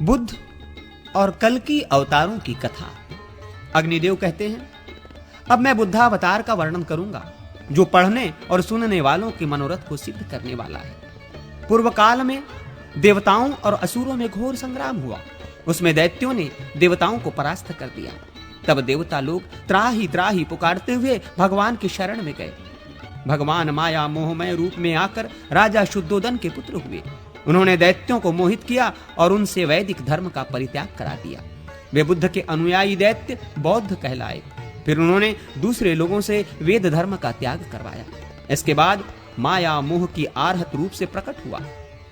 बुद्ध और कल्कि अवतारों की कथा। अग्निदेव कहते हैं, अब मैं बुद्धावतार का वर्णन करूंगा जो पढ़ने और सुनने वालों के मनोरथ को सिद्ध करने वाला है। पूर्व काल में देवताओं और असुरों में घोर संग्राम हुआ। उसमें दैत्यों ने देवताओं को परास्त कर दिया। तब देवता लोग त्राही त्राही पुकारते हुए भगवान की शरण में गए। भगवान माया मोहमय रूप में आकर राजा शुद्धोदन के पुत्र हुए। उन्होंने दैत्यों को मोहित किया और उनसे वैदिक धर्म का परित्याग करा दिया। वे बुद्ध के अनुयायी दैत्य बौद्ध कहलाए। फिर उन्होंने दूसरे लोगों से वेद धर्म का त्याग करवाया। इसके बाद माया मोह की आर्हत रूप से प्रकट हुआ।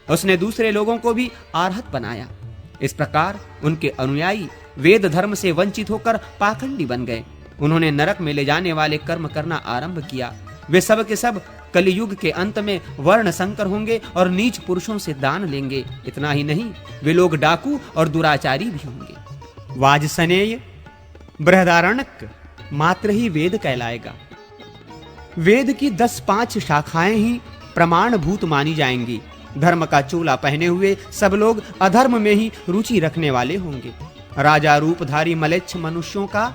उसने दूसरे लोगों को भी आर्हत बनाया। इस प्रकार उनके अनुयायी वेद धर्म से वंचित होकर पाखंडी बन गए। उन्होंने नरक में ले जाने वाले कर्म करना आरंभ किया। वे सब के सब कलियुग के अंत में वर्ण संकर होंगे और नीच पुरुषों से दान लेंगे। इतना ही नहीं, वे लोग डाकू और दुराचारी भी होंगे। वाजसनेय बृहदारण्यक मात्र ही वेद कहलाएगा। वेद की 10-5 शाखाएं ही प्रमाणभूत मानी जाएंगी। धर्म का चोला पहने हुए सब लोग अधर्म में ही रुचि रखने वाले होंगे। राजा रूपधारी मलेच्छ मनुष्यों का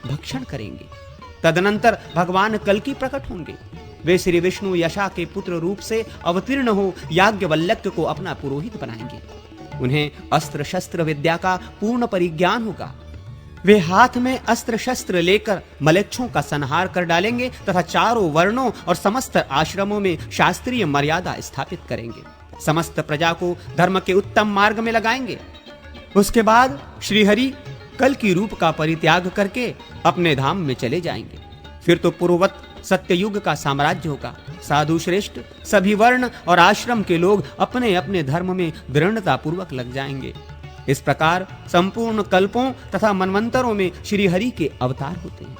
भक्षण करेंगे। तदनंतर भगवान कल्कि प्रकट होंगे। वे श्री विष्णु यशा के पुत्र रूप से अवतीर्ण हो याज्ञवल्क्य को अपना पुरोहित बनाएंगे। उन्हें अस्त्र शस्त्र विद्या का पूर्ण परिज्ञान होगा। वे हाथ में अस्त्र शस्त्र लेकर मलेच्छों का संहार कर डालेंगे तथा चारों वर्णों और समस्त आश्रमों में शास्त्रीय मर्यादा स्थापित करेंगे। समस्त प्रजा को धर्म के उत्तम मार्ग में लगाएंगे। उसके बाद श्रीहरि कल्कि रूप का परित्याग करके अपने धाम में चले जाएंगे। फिर तो पूर्ववत सत्ययुग का साम्राज्य होगा। साधु श्रेष्ठ सभी वर्ण और आश्रम के लोग अपने अपने धर्म में दृढ़ता पूर्वक लग जाएंगे। इस प्रकार संपूर्ण कल्पों तथा मनवंतरों में श्री हरि के अवतार होते हैं।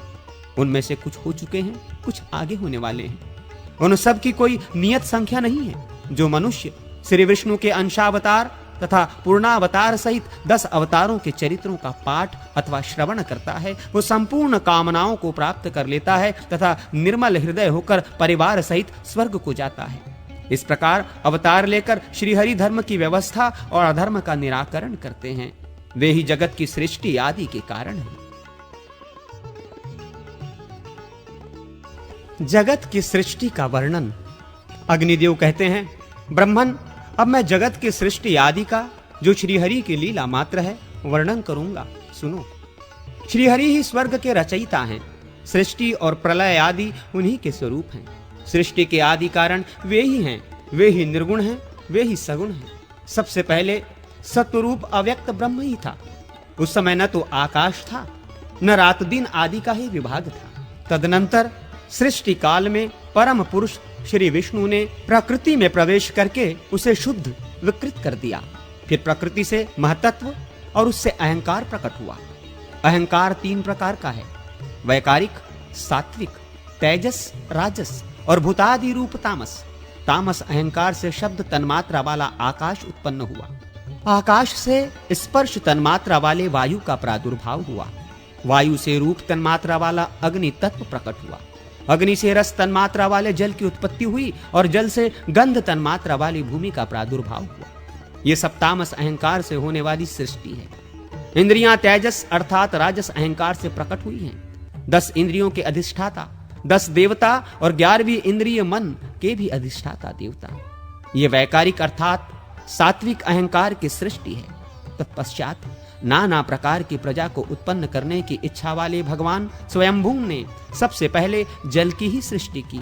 उनमें से कुछ हो चुके हैं, कुछ आगे होने वाले हैं। उन सब की कोई नियत संख्या नहीं है। जो मनुष्य श्री विष्णु के अंशावतार तथा पूर्णावतार सहित 10 अवतारों के चरित्रों का पाठ अथवा श्रवण करता है, वो संपूर्ण कामनाओं को प्राप्त कर लेता है तथा निर्मल हृदय होकर परिवार सहित स्वर्ग को जाता है। इस प्रकार अवतार लेकर श्रीहरि धर्म की व्यवस्था और अधर्म का निराकरण करते हैं। वे ही जगत की सृष्टि आदि के कारण हैं। जगत की सृष्टि का वर्णन। अग्निदेव कहते हैं, ब्रह्मन, अब मैं जगत की सृष्टि आदि का जो श्रीहरि की लीला मात्र है वर्णन करूंगा। सुनो। श्रीहरि ही स्वर्ग के रचयिता हैं। सृष्टि और प्रलय आदि उन्हीं के स्वरूप हैं। सृष्टि के आदि कारण वे ही हैं। वे ही निर्गुण हैं, वे ही सगुण हैं। सबसे पहले सत्वरूप अव्यक्त ब्रह्म ही था। उस समय न तो आकाश था, न रात दिन आदि का ही विभाग था। तदनंतर सृष्टि काल में परम पुरुष श्री विष्णु ने प्रकृति में प्रवेश करके उसे शुद्ध विकृत कर दिया। फिर प्रकृति से महतत्व और उससे अहंकार प्रकट हुआ। अहंकार 3 प्रकार का है, वैकारिक, सात्विक, तेजस, राजस और भूतादि रूप तामस। तामस अहंकार से शब्द तन्मात्रा वाला आकाश उत्पन्न हुआ। आकाश से स्पर्श तन्मात्रा वाले वायु का प्रादुर्भाव हुआ। वायु से रूप तन्मात्रा वाला अग्नि तत्व प्रकट हुआ। अग्नि से रस तन्मात्रा वाले जल की उत्पत्ति हुई और जल से गंध तन्मात्रा वाली भूमि का प्रादुर्भाव हुआ। ये सब तामस अहंकार से होने वाली सृष्टि है। इंद्रियां तेजस अर्थात राजस अहंकार से प्रकट हुई हैं। 10 इंद्रियों के अधिष्ठाता 10 देवता और 11वीं इंद्रिय मन के भी अधिष्ठाता देवता। ये वैकारिक अर्थात सात्विक अहंकार की सृष्टि है। तत्पश्चात नाना प्रकार की प्रजा को उत्पन्न करने की इच्छा वाले भगवान स्वयंभू ने सबसे पहले जल की ही सृष्टि की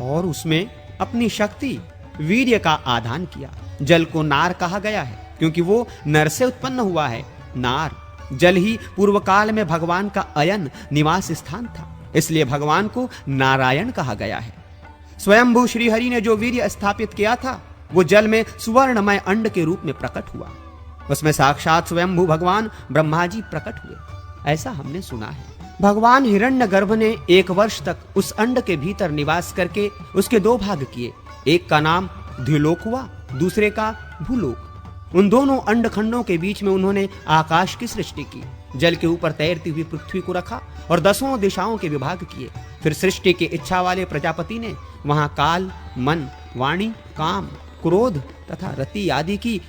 और उसमें अपनी शक्ति वीर्य का आधान किया। जल को नार कहा गया है क्योंकि वो नर से उत्पन्न हुआ है। नार जल ही पूर्व काल में भगवान का अयन निवास स्थान था, इसलिए भगवान को नारायण कहा गया है। स्वयंभू श्री हरि ने जो वीर्य स्थापित किया था वो जल में सुवर्णमय अंड के रूप में प्रकट हुआ। उसमें साक्षात स्वयंभू भगवान ब्रह्मा जी प्रकट हुए, ऐसा हमने सुना है। भगवान हिरण्यगर्भ ने 1 वर्ष तक उस अंड के भीतर निवास करके उसके 2 भाग किए। एक का नाम द्युलोक हुआ, दूसरे का भूलोक। उन दोनों अंड खंडों के बीच में उन्होंने आकाश की सृष्टि की। जल के ऊपर तैरती हुई पृथ्वी को रखा और 10 दिशाओं के विभाग किए। फिर सृष्टि की इच्छा वाले प्रजापति ने वहां काल, मन, वाणी, काम, क्रोध तथा रति आदि की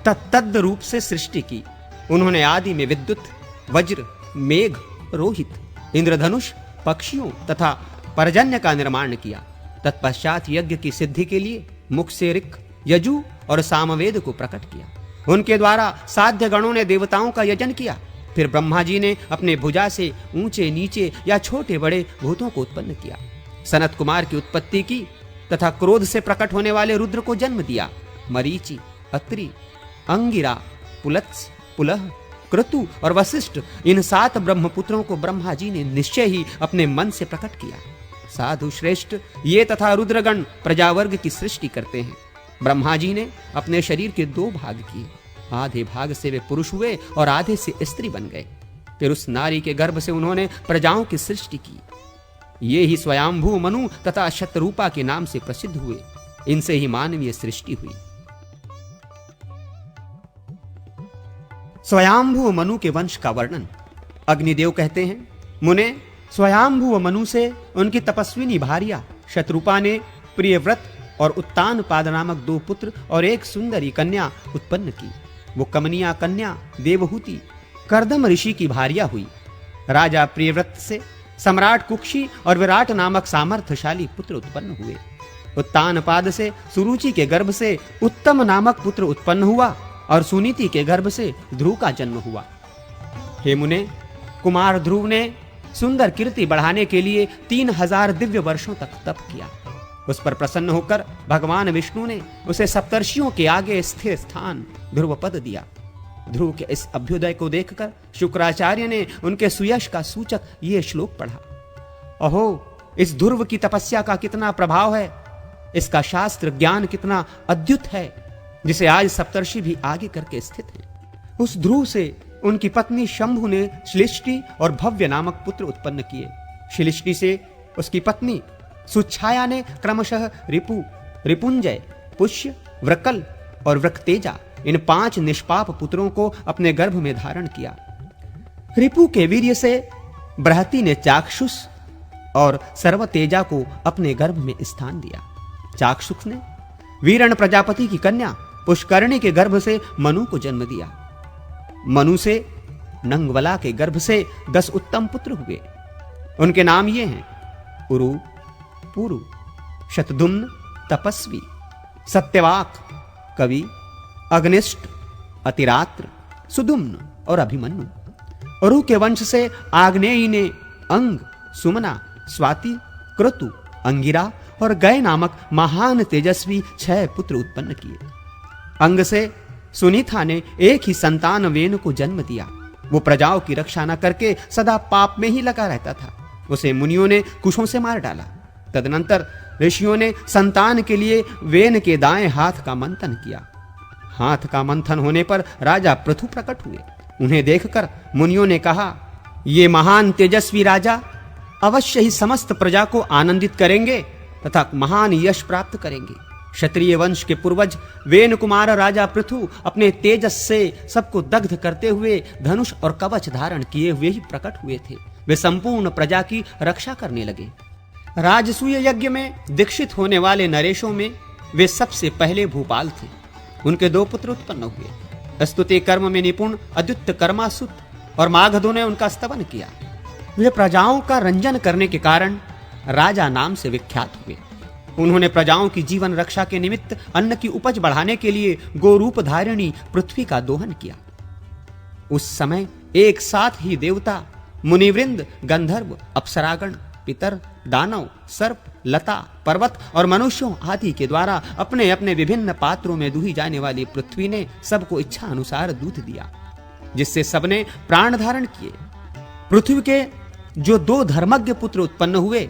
तत्तद रूप से सृष्टि की। उन्होंने आदि में विद्युत, वज्र, मेघ, रोहित, इंद्रधनुष, पक्षियों तथा पर्जन्य का निर्माण किया। तत्पश्चात यज्ञ की सिद्धि के लिए मुख से ऋक्, यजु और सामवेद को प्रकट किया। उनके द्वारा साध्य गणों ने देवताओं का यजन किया। फिर ब्रह्मा जी ने अपने भुजा से ऊंचे नीचे या छोटे बड़े भूतों को उत्पन्न किया। सनत कुमार की उत्पत्ति की तथा क्रोध से प्रकट होने वाले रुद्र को जन्म दिया। मरीचि, अत्रि, अंगिरा, पुलत्स्य, पुलह, क्रतु और वशिष्ठ, इन 7 ब्रह्मपुत्रों को ब्रह्मा जी ने निश्चय ही अपने मन से प्रकट किया। साधु श्रेष्ठ ये तथा रुद्रगण प्रजावर्ग की सृष्टि करते हैं। ब्रह्मा जी ने अपने शरीर के 2 भाग किए। आधे भाग से वे पुरुष हुए और आधे से स्त्री बन गए। फिर उस नारी के गर्भ से उन्होंने प्रजाओं की सृष्टि की। ये ही स्वयंभू मनु तथा शतरूपा के नाम से प्रसिद्ध हुए। इनसे ही मानवीय सृष्टि हुई। स्वयंभू मनु के वंश का वर्णन अग्निदेव कहते हैं, मुने स्वयंभू मनु से उनकी तपस्विनी भार्या शतरूपा ने प्रियव्रत और उत्तानपाद नामक 2 पुत्र और एक सुंदरी कन्या उत्पन्न की। वो कमनीय कन्या देवहूति कर्दम ऋषि की भार्या हुई। राजा प्रियव्रत से सम्राट कुक्षी और विराट नामक सामर्थ्यशाली पुत्र उत्पन्न हुए। उत्तानपाद से सुरुचि के गर्भ से उत्तम नामक पुत्र उत्पन्न हुआ और सुनीति के गर्भ से ध्रुव का जन्म हुआ। हे मुने, कुमार ध्रुव ने सुंदर कीर्ति बढ़ाने के लिए 3000 दिव्य वर्षों तक तप किया। उस पर प्रसन्न होकर भगवान विष्णु ने उसे सप्तर्षियों के आगे स्थिर स्थान ध्रुव पद दिया। ध्रुव के इस अभ्युदय को देखकर शुक्राचार्य ने उनके सुयश का सूचक ये श्लोक पढ़ा। अहो, इस ध्रुव की तपस्या का कितना प्रभाव है, इसका शास्त्र ज्ञान कितना अद्भुत है, जिसे आज सप्तर्षि भी आगे करके स्थित हैं। उस ध्रुव से उनकी पत्नी शंभु ने श्लिष्टि और भव्य नामक पुत्र उत्पन्न किए। श्लिष्टि से उसकी पत्नी सुच्छाया ने क्रमशः रिपु, रिपुंजय, पुष्य, व्रकल और व्रकतेजा, इन 5 निष्पाप पुत्रों को अपने गर्भ में धारण किया। रिपु के वीर्य से बृहति ने चाक्षुष और सर्वतेजा को अपने गर्भ में स्थान दिया। चाक्षुष ने वीरण प्रजापति की कन्या पुष्करणी के गर्भ से मनु को जन्म दिया। मनु से नंगवला के गर्भ से 10 उत्तम पुत्र हुए। उनके नाम ये हैं: उरु, पुरु, शतधुम्न, तपस्वी, सत्यवाक, कवि, अग्निष्ट, अतिरात्र, सुदुम्न और अभिमन्यु। उरु के वंश से आग्नेयी ने अंग, सुमना, स्वाति, क्रतु, अंगिरा और गय नामक महान तेजस्वी 6 पुत्र उत्पन्न किए। अंग से सुनीता ने एक ही संतान वेन को जन्म दिया। वो प्रजाओं की रक्षा न करके सदा पाप में ही लगा रहता था। उसे मुनियों ने कुशों से मार डाला। तदनंतर ऋषियों ने संतान के लिए वेन के दाएं हाथ का मंथन किया। हाथ का मंथन होने पर राजा पृथु प्रकट हुए। उन्हें देखकर मुनियों ने कहा, ये महान तेजस्वी राजा अवश्य ही समस्त प्रजा को आनंदित करेंगे तथा महान यश प्राप्त करेंगे। क्षत्रिय वंश के पूर्वज वेन कुमार राजा पृथु अपने तेजस से सबको दग्ध करते हुए धनुष और कवच धारण किए हुए ही प्रकट हुए थे। वे संपूर्ण प्रजा की रक्षा करने लगे। राजसूय यज्ञ में दीक्षित होने वाले नरेशों में वे सबसे पहले भूपाल थे। उनके 2 पुत्र उत्पन्न हुए। स्तुति कर्म में निपुण अद्युत कर्मासुत और मागधों ने उनका स्तवन किया। वे प्रजाओं का रंजन करने के कारण राजा नाम से विख्यात हुए। उन्होंने प्रजाओं की जीवन रक्षा के निमित्त अन्न की उपज बढ़ाने के लिए गोरूप धारिणी पृथ्वी का दोहन किया। उस समय एक साथ ही देवता, मुनिवृंद, गंधर्व, अप्सरागण, पितर, दानव, सर्प, लता, पर्वत और मनुष्यों आदि के द्वारा अपने अपने विभिन्न पात्रों में दुही जाने वाली पृथ्वी ने सबको इच्छा अनुसार दूध दिया, जिससे सबने प्राण धारण किए। पृथ्वी के जो 2 धर्मज्ञ पुत्र उत्पन्न हुए,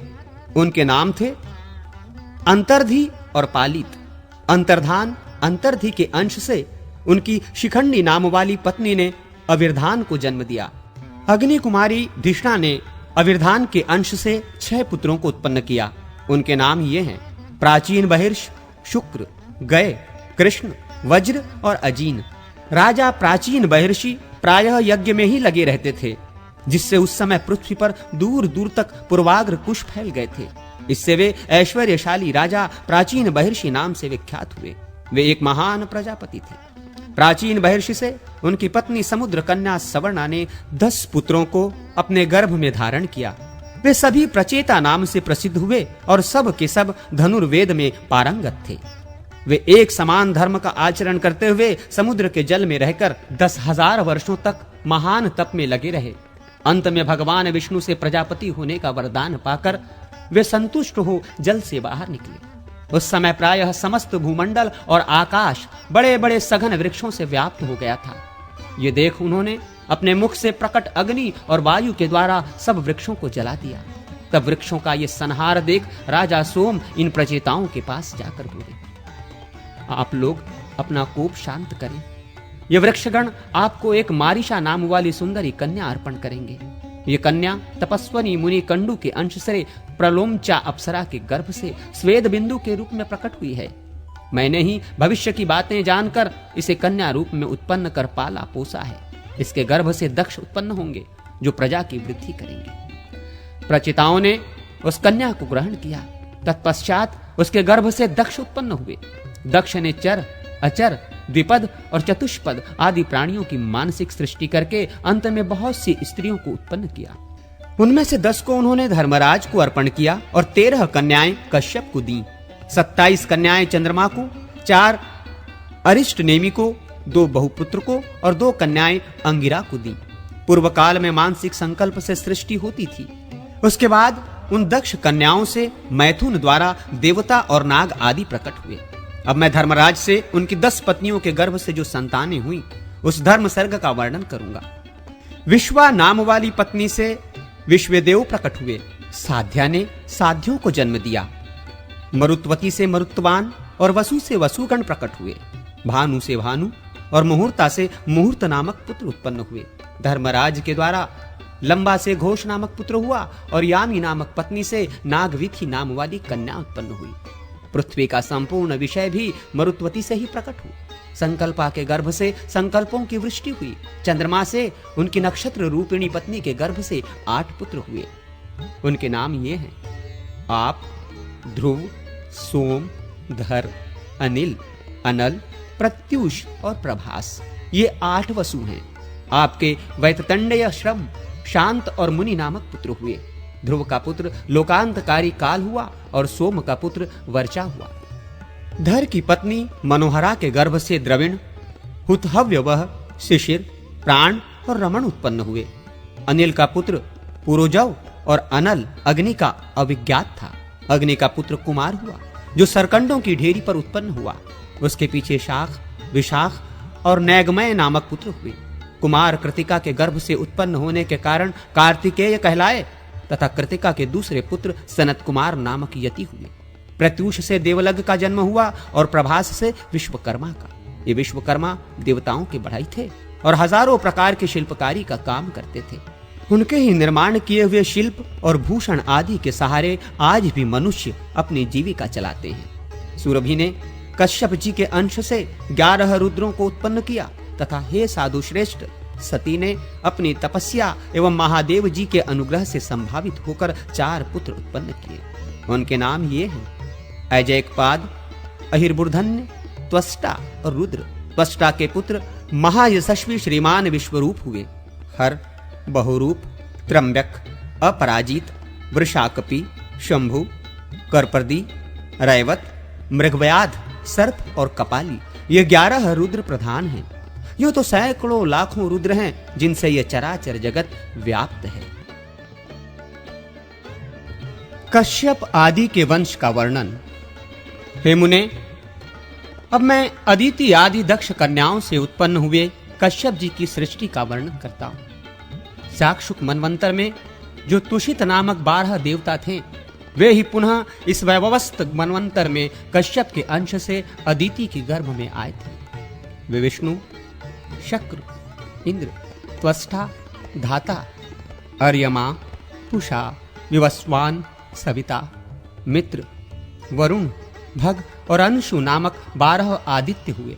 उनके नाम थे अंतर्धी और पालित। अंतर्धान अंतर्धी के अंश से उनकी शिखंडी नाम वाली पत्नी ने अविर्धान को जन्म दिया। अग्नि कुमारी धिष्णा ने अविर्धान के अंश से 6 पुत्रों को उत्पन्न किया। उनके नाम ये हैं: प्राचीन बहिर्ष, शुक्र, गय, कृष्ण, वज्र और अजीन। राजा प्राचीन बहिर्षि प्रायः यज्ञ में ही लगे रहते थे, जिससे उस समय पृथ्वी पर दूर दूर तक पूर्वाग्र कुश फैल गए थे। इससे वे ऐश्वर्यशाली राजा प्राचीन बहिर्षि नाम से विख्यात हुए। वे एक महान प्रजापति थे। प्राचीन महर्षि से उनकी पत्नी समुद्र कन्या सवर्णा ने 10 पुत्रों को अपने गर्भ में धारण किया। वे सभी प्रचेता नाम से प्रसिद्ध हुए और सब के सब धनुर्वेद में पारंगत थे। वे एक समान धर्म का आचरण करते हुए समुद्र के जल में रहकर 10,000 वर्षों तक महान तप में लगे रहे। अंत में भगवान विष्णु से प्रजापति होने का वरदान पाकर वे संतुष्ट हो जल से बाहर निकले। उस समय प्रायः समस्त भूमंडल और आकाश बड़े बड़े सघन वृक्षों से व्याप्त हो गया था। ये देख उन्होंने अपने मुख से प्रकट अग्नि और वायु के द्वारा सब वृक्षों को जला दिया। तब वृक्षों का ये संहार देख राजा सोम इन प्रचेताओं के पास जाकर बोले, आप लोग अपना कोप शांत करें। ये वृक्षगण आपको एक मारिशा नाम वाली सुंदरी कन्या अर्पण करेंगे। ये कन्या तपस्वनी मुनि कंडू के अंश से प्रलोमचा अप्सरा के गर्भ से स्वेद बिंदु के रूप में प्रकट हुई है। मैंने ही भविष्य की बातें जानकर इसे कन्या रूप में उत्पन्न कर पाला पोसा है। इसके गर्भ से दक्ष उत्पन्न होंगे जो प्रजा की वृद्धि करेंगे। प्रचिताओं ने उस कन्या को ग्रहण किया। तत्पश्चात उसके गर्भ से दक्ष उत्पन्न हुए। दक्ष ने चर, अचर, द्विपद और चतुष्पद आदि प्राणियों की मानसिक सृष्टि करके अंत में बहुत सी स्त्रियों को उत्पन्न किया। उनमें से 10 को उन्होंने धर्मराज को अर्पण किया और 13 कन्याएं कश्यप को दी। 27 कन्याएं चंद्रमा को, 4 अरिष्ट नेमि को, 2 बहुपुत्र को और 2 कन्याएं अंगिरा को दी। पूर्व काल में मानसिक संकल्प से सृष्टि होती थी। उसके बाद उन दक्ष कन्याओं से मैथुन द्वारा देवता और नाग आदि प्रकट हुए। अब मैं धर्मराज से उनकी 10 पत्नियों के गर्भ से जो संतानें हुई उस धर्म सर्ग का वर्णन करूंगा। विश्वा नाम वाली पत्नी से विश्वदेव प्रकट हुए। साध्या ने साध्यों को जन्म दिया। मरुत्वती से मरुत्वान और वसु से वसुगण प्रकट हुए। भानु से भानु और मुहूर्ता से मुहूर्त नामक पुत्र उत्पन्न हुए। धर्मराज के द्वारा लंबा से घोष नामक पुत्र हुआ और यामी नामक पत्नी से नागविथि नाम वाली कन्या उत्पन्न हुई। पृथ्वी का संपूर्ण विषय भी मरुत्वती से ही प्रकट हुआ। संकल्पा के गर्भ से संकल्पों की वृष्टि हुई। चंद्रमा से उनकी नक्षत्र रूपिणी पत्नी के गर्भ से 8 पुत्र हुए। उनके नाम ये हैं आप, ध्रुव, सोम, धर, अनिल, अनल, प्रत्युष और प्रभास। ये 8 वसु हैं। आपके वैततंडेय श्रम, शांत और मुनि नामक पुत्र हुए। ध्रुव का पुत्र लोकांतकारी काल हुआ और सोम का पुत्र वर्चा हुआ। धर की पत्नी मनोहरा के गर्भ से द्रविण, हुतहव्यवह, शिशिर, प्राण और रमण उत्पन्न हुए। अनिल का पुत्र पुरोजव और अनल अग्नि का अविज्ञात था। अग्नि का पुत्र कुमार हुआ जो सरकंडों की ढेरी पर उत्पन्न हुआ। उसके पीछे शाख, विशाख और नैगमय नामक पुत्र हुए। कुमार कृतिका के गर्भ से उत्पन्न होने के कारण कार्तिकेय कहलाए तथा कृतिका के दूसरे पुत्र सनत कुमार नामक यति हुए। प्रत्युष से देवलग का जन्म हुआ और प्रभास से विश्वकर्मा का। ये विश्वकर्मा देवताओं के बढ़ाई थे और हजारों प्रकार की शिल्पकारी का काम करते थे। उनके ही निर्माण किए हुए शिल्प और भूषण आदि के सहारे आज भी मनुष्य अपनी जीविका चलाते हैं। सुरभि ने कश्यप जी के अंश से 11 रुद्रों को उत्पन्न किया तथा हे साधु श्रेष्ठ, सती ने अपनी तपस्या एवं महादेव जी के अनुग्रह से संभावित होकर 4 पुत्र उत्पन्न किए। उनके नाम ये हैं अजैकपाद, अहिर्बुर्धन्य, त्वष्टा और रुद्र। त्वष्टा के पुत्र महायशस्वी श्रीमान विश्वरूप हुए। हर, बहुरूप, त्रम्बक, अपराजित, वृषाकपि, शंभु, करपर्दी, रैवत, मृगव्याध, सर्प और कपाली। ये 11 रुद्र प्रधान हैं। यूं तो सैकड़ों लाखों रुद्र हैं जिनसे यह चराचर जगत व्याप्त है। कश्यप आदि के वंश का वर्णन। हे मुने, अब मैं अदिति आदि दक्ष कन्याओं से उत्पन्न हुए कश्यप जी की सृष्टि का वर्णन करता हूं। साक्षुक मनवंतर में जो तुषित नामक 12 देवता थे, वे ही पुनः इस वैवस्वत मनवंतर में कश्यप के अंश से अदिति के गर्भ में आए थे। वे विष्णु, शक्र, इंद्र, त्वष्टा, धाता, अर्यमा, पुषा, विवस्वान, सविता, मित्र, वरुण, भग और अंशु नामक 12 आदित्य हुए।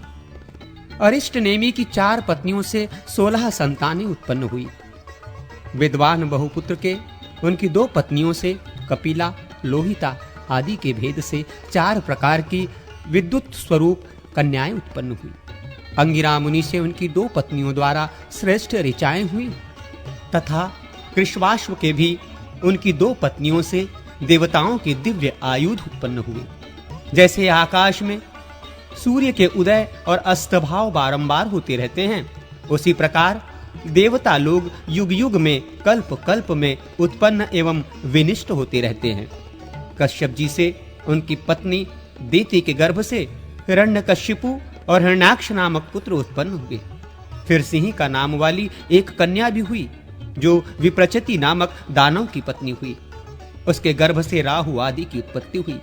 अरिष्ट नेमि की 4 पत्नियों से 16 संतानें उत्पन्न हुई। विद्वान बहुपुत्र के उनकी 2 पत्नियों से कपिला, लोहिता आदि के भेद से 4 प्रकार की विद्युत स्वरूप कन्याएं उत्पन्न हुई। अंगिरा मुनि से उनकी 2 पत्नियों द्वारा श्रेष्ठ ऋचाएं हुई तथा कृष्वाश्व के भी उनकी 2 पत्नियों से देवताओं के दिव्य आयुध उत्पन्न हुए। जैसे आकाश में सूर्य के उदय और अस्तभाव बारंबार होते रहते हैं, उसी प्रकार देवता लोग युग युग में कल्प कल्प में उत्पन्न एवं विनिष्ट होते रहते हैं। कश्यप जी से उनकी पत्नी देती के गर्भ से हिरण्यकशिपु और हिरण्याक्ष नामक पुत्र उत्पन्न हुए। फिर सिंह का नाम वाली एक कन्या भी हुई, जो विप्रचति नामक दानव की पत्नी हुई। उसके गर्भ से राहु आदि की उत्पत्ति हुई,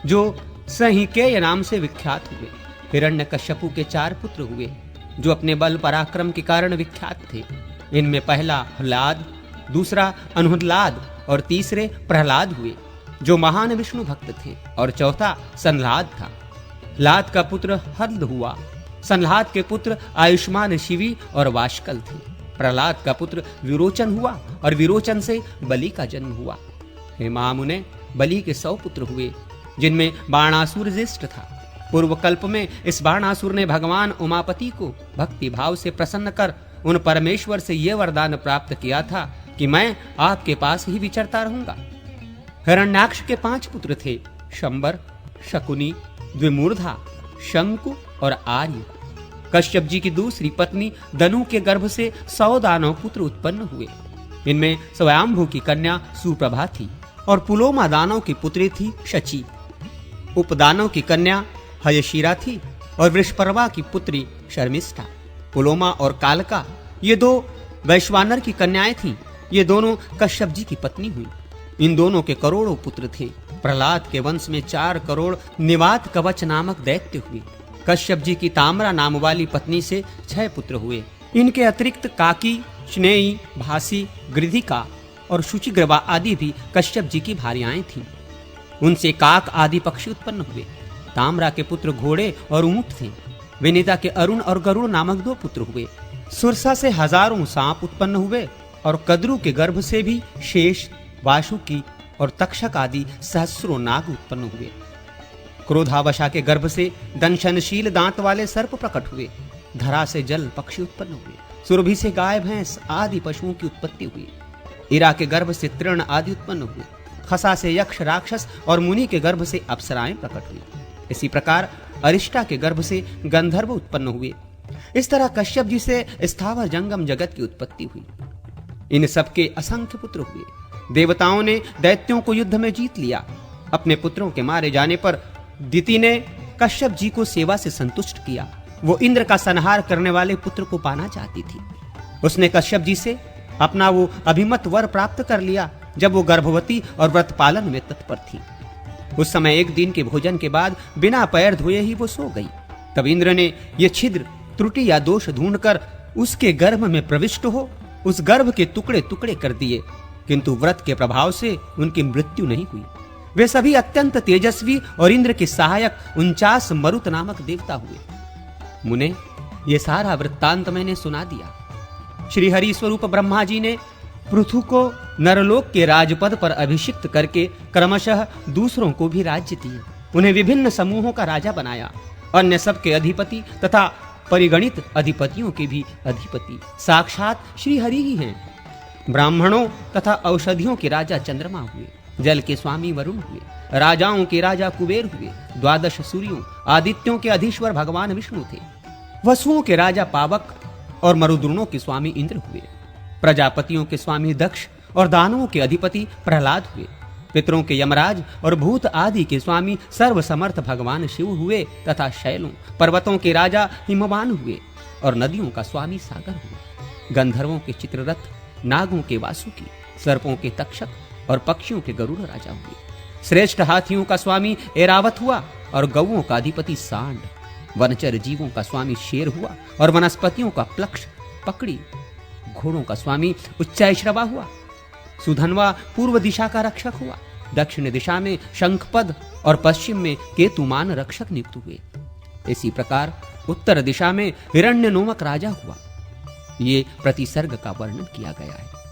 जो सहिकेय नाम से विख्यात हुए। हिरण्यकश्यपु के 4 पुत्र हुए, जो अपने बल पराक्रम के कारण विख्यात थे। इनमें पहला ह्लाद, दूसरा अनुह्लाद और तीसरे प्रहलाद हुए, जो महान विष्णु भक्त थे, और चौथा संह्लाद था। ह्लाद का पुत्र हल्द हुआ। संह्लाद के पुत्र आयुष्मान शिवी और वाष्कल थे। प्रहलाद का पुत्र विरोचन हुआ और विरोचन से बलि का जन्म हुआ। हे महामुने, बलि के 100 पुत्र हुए, जिनमें बाणासुर ज्येष्ठ था। पूर्व कल्प में इस बाणासुर ने भगवान उमापति को भक्ति भाव से प्रसन्न कर उन परमेश्वर से यह वरदान प्राप्त किया था कि मैं आपके पास ही विचरता रहूंगा। हिरण्याक्ष के 5 पुत्र थे, शंबर, शकुनी, द्विमूर्धा, शंकु और आर्य। कश्यप जी की दूसरी पत्नी दनु के गर्भ से 100 दानव पुत्र उत्पन्न हुए। इनमें स्वयंभू की कन्या सुप्रभा थी और पुलोमा दानव की पुत्री थी शची। उपदानव की कन्या हयशिरा थी और वृषपर्वा की पुत्री शर्मिष्ठा। पुलोमा और कालका ये 2 वैश्वानर की कन्याएं थीं। ये दोनों कश्यप जी की पत्नी हुई। इन दोनों के करोड़ों पुत्र थे। प्रहलाद के वंश में 4 करोड़ निवात कवच नामक दैत्य हुए। कश्यप जी की ताम्रा नाम वाली पत्नी से 6 पुत्र हुए। इनके अतिरिक्त काकी, स्नेही, भासी, गृधिका और शुचिग्रवा आदि भी कश्यप जी की भार्याएं थीं। उनसे काक आदि पक्षी उत्पन्न हुए। ताम्रा के पुत्र घोड़े और ऊंट थे। विनीता के अरुण और गरुड़ नामक 2 पुत्र हुए। सुरसा से हजारों सांप उत्पन्न हुए और कद्रु के गर्भ से भी शेष, वासुकी और तक्षक आदि सहस्रों नाग उत्पन्न हुए। क्रोधावशा के गर्भ से दंशनशील दांत वाले सर्प प्रकट हुए। धरा से जल पक्षी उत्पन्न हुए। सुरभि से गाय भैंस आदि पशुओं की उत्पत्ति हुई। इरा के गर्भ से तृण आदि उत्पन्न हुए। खसा से यक्ष, राक्षस और मुनि के गर्भ से अप्सराएं प्रकट हुई। इसी प्रकार अरिष्टा के गर्भ से गंधर्व उत्पन्न हुए। इस तरह कश्यप जी से स्थावर जंगम जगत की उत्पत्ति हुई। इन सबके असंख्य पुत्र हुए। देवताओं ने दैत्यों को युद्ध में जीत लिया। अपने पुत्रों के मारे जाने पर दिति ने कश्यप जी को सेवा से संतुष्ट किया। वो इंद्र का संहार करने वाले पुत्र को पाना चाहती थी। उसने कश्यप जी से अपना वो अभिमत वर प्राप्त कर लिया जब वो गर्भवती और व्रत पालन में तत्पर थी। उस समय एक दिन के भोजन के बाद बिना पैर धोए ही वो सो गई। तब इंद्र ने ये छिद्र, त्रुटि या दोष ढूंढकर उसके गर्भ में प्रविष्ट हो उस गर्भ के टुकड़े टुकड़े कर दिए, किंतु व्रत के प्रभाव से उनकी मृत्यु नहीं हुई। वे सभी अत्यंत तेजस्वी और इंद्र के सहायक 49 मरुत नामक देवता हुए। मुने, ये सारा वृत्तांत मैंने सुना दिया। श्री हरि स्वरूप ब्रह्मा जी ने पृथु को नरलोक के राजपद पर अभिषिक्त करके क्रमशः दूसरों को भी राज्य दिए। उन्हें विभिन्न समूहों का राजा बनाया। अन्य सबके अधिपति तथा परिगणित अधिपतियों के भी अधिपति साक्षात श्री हरि ही हैं। ब्राह्मणों तथा औषधियों के राजा चंद्रमा हुए। जल के स्वामी वरुण हुए। राजाओं के राजा कुबेर हुए। 12 सूर्यों आदित्यों के अधीश्वर भगवान विष्णु थे। वसुओं के राजा पावक और मरुद्गणों के स्वामी इंद्र हुए। प्रजापतियों के स्वामी दक्ष और दानवों के अधिपति प्रहलाद हुए। पितरों के यमराज और भूत आदि के स्वामी सर्वसमर्थ भगवान शिव हुए तथा शैलों पर्वतों के राजा हिमवान हुए और नदियों का स्वामी सागर हुए। गंधर्वों के चित्ररथ, नागों के वासुकी, सर्पों के तक्षक और पक्षियों के गरुड़ राजा हुए। श्रेष्ठ हाथियों का स्वामी ऐरावत हुआ और गौओं का अधिपति सांड। वनचर जीवों का स्वामी शेर हुआ और वनस्पतियों का प्लक्ष पकड़ी। घोड़ों का स्वामी उच्चैश्रवा हुआ। सुधनवा पूर्व दिशा का रक्षक हुआ। दक्षिण दिशा में शंखपद और पश्चिम में केतुमान रक्षक नियुक्त हुए। इसी प्रकार उत्तर दिशा में हिरण्य नोमक राजा हुआ। ये प्रतिसर्ग का वर्णन किया गया है।